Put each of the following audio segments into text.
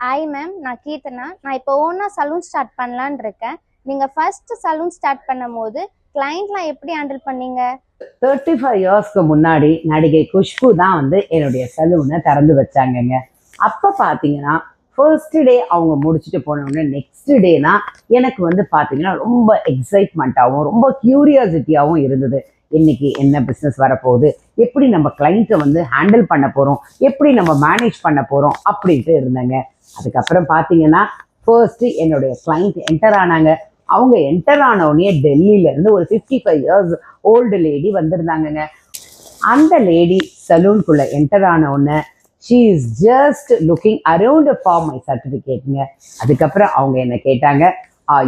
Hi ma'am, நான் கீர்த்தனா. நான் இப்போ ஓனாக சலூன் ஸ்டார்ட் பண்ணலான்னு இருக்கேன். நீங்கள் ஃபர்ஸ்ட் சலூன் ஸ்டார்ட் பண்ணும்போது கிளைண்ட்லாம் எப்படி ஹேண்டில் பண்ணீங்க? 35 இயர்ஸ்க்கு முன்னாடி நடிகை குஷ்பு தான் வந்து என்னுடைய சலூனை திறந்து வச்சாங்கங்க. அப்போ பார்த்தீங்கன்னா ஃபர்ஸ்ட் டே அவங்க முடிச்சுட்டு போனோடனே நெக்ஸ்ட் டேனா எனக்கு வந்து பார்த்தீங்கன்னா ரொம்ப எக்ஸைட்மெண்ட்டாகவும் ரொம்ப க்யூரியாசிட்டியாகவும் இருந்தது. இன்னைக்கு என்ன பிஸ்னஸ் வரப்போகுது, எப்படி நம்ம கிளைண்ட்டை வந்து ஹேண்டில் பண்ண போகிறோம், எப்படி நம்ம மேனேஜ் பண்ண போகிறோம் அப்படின்ட்டு இருந்தேங்க. அதுக்கப்புறம் பார்த்தீங்கன்னா ஃபர்ஸ்ட்டு என்னுடைய கிளைண்ட் என்டர் ஆனாங்க. அவங்க என்டர் ஆனவுடனே டெல்லியிலேருந்து ஒரு 55 இயர்ஸ் ஓல்டு லேடி வந்திருந்தாங்கங்க. அந்த லேடி சலூனுக்குள்ளே என்டர் ஆனவுடனே she is just looking around for my சர்டிஃபிகேட்டுங்க. அதுக்கப்புறம் அவங்க என்ன கேட்டாங்க,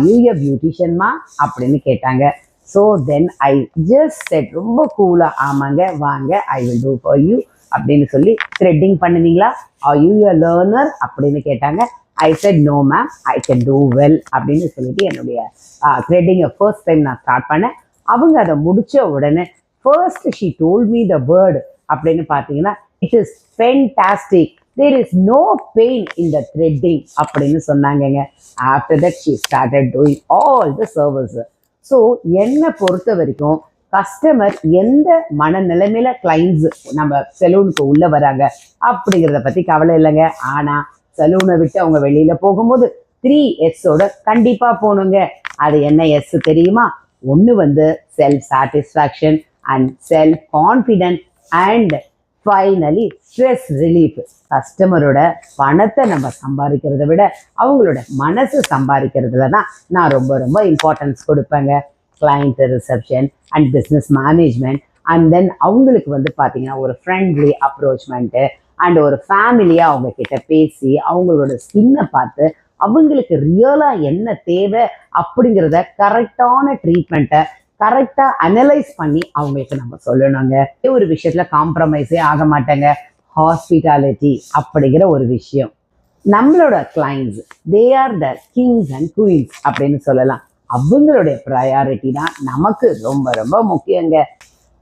யூ எ பியூட்டிஷியன்மா அப்படின்னு கேட்டாங்க. So then I just said ரொம்ப கூலாக, ஆமாங்க வாங்க, I will do for you அப்படின்னு சொல்லி, த்ரெட்டிங் பண்ணுவீங்களா, யூ எ லேர்னர் அப்படின்னு கேட்டாங்க. I said no ma'am, I can do well அப்படின்னு சொல்லிட்டு என்னுடைய த்ரெட்டிங்கை ஃபர்ஸ்ட் டைம் நான் ஸ்டார்ட் பண்ணேன். அவங்க அதை முடித்த உடனே first she told me the word அப்படின்னு பார்த்தீங்கன்னா, it is fantastic, there is no pain in the threading அப்படின்னு சொன்னாங்கங்க. After that she started doing all the service. So என்னை பொறுத்த வரைக்கும் கஸ்டமர் எந்த மனநிலைமையில கிளைண்ட்ஸ் நம்ம சலூனுக்கு உள்ளே வராங்க அப்படிங்கிறத பற்றி கவலை இல்லைங்க. ஆனால் சலூனை விட்டு அவங்க வெளியில போகும்போது 3Sஓட கண்டிப்பா போகணுங்க. அது என்ன எஸ் தெரியுமா? ஒன்று வந்து self satisfaction and self confident and finally stress relief. கஸ்டமரோட பணத்தை நம்ம சம்பாதிக்கிறத விட அவங்களோட மனசு சம்பாதிக்கிறதுல தான் நான் ரொம்ப ரொம்ப இம்பார்ட்டன்ஸ் கொடுப்பேங்க. Client reception and business management and then அவங்களுக்கு வந்து பார்த்தீங்கன்னா ஒரு ஃப்ரெண்ட்லி அப்ரோச்மெண்ட்டு அண்ட் ஒரு ஃபேமிலியாக அவங்க கிட்ட பேசி அவங்களோட ஸ்கின்னை பார்த்து அவங்களுக்கு ரியலாக என்ன தேவை அப்படிங்கிறத கரெக்டான ட்ரீட்மெண்ட்டை கரெக்டாக அனலைஸ் பண்ணி அவங்களுக்கு நம்ம சொல்லணுங்க. ஒரு விஷயத்தில் காம்ப்ரமைஸே ஆக மாட்டேங்க. ஹாஸ்பிட்டாலிட்டி அப்படிங்கிற ஒரு விஷயம். நம்மளோட clients they are the kings and queens அப்படின்னு சொல்லலாம். அவங்களுடைய ப்ரையாரிட்டி தான் நமக்கு ரொம்ப ரொம்ப முக்கியங்க.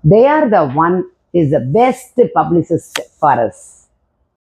They are the one is the best publicist for as.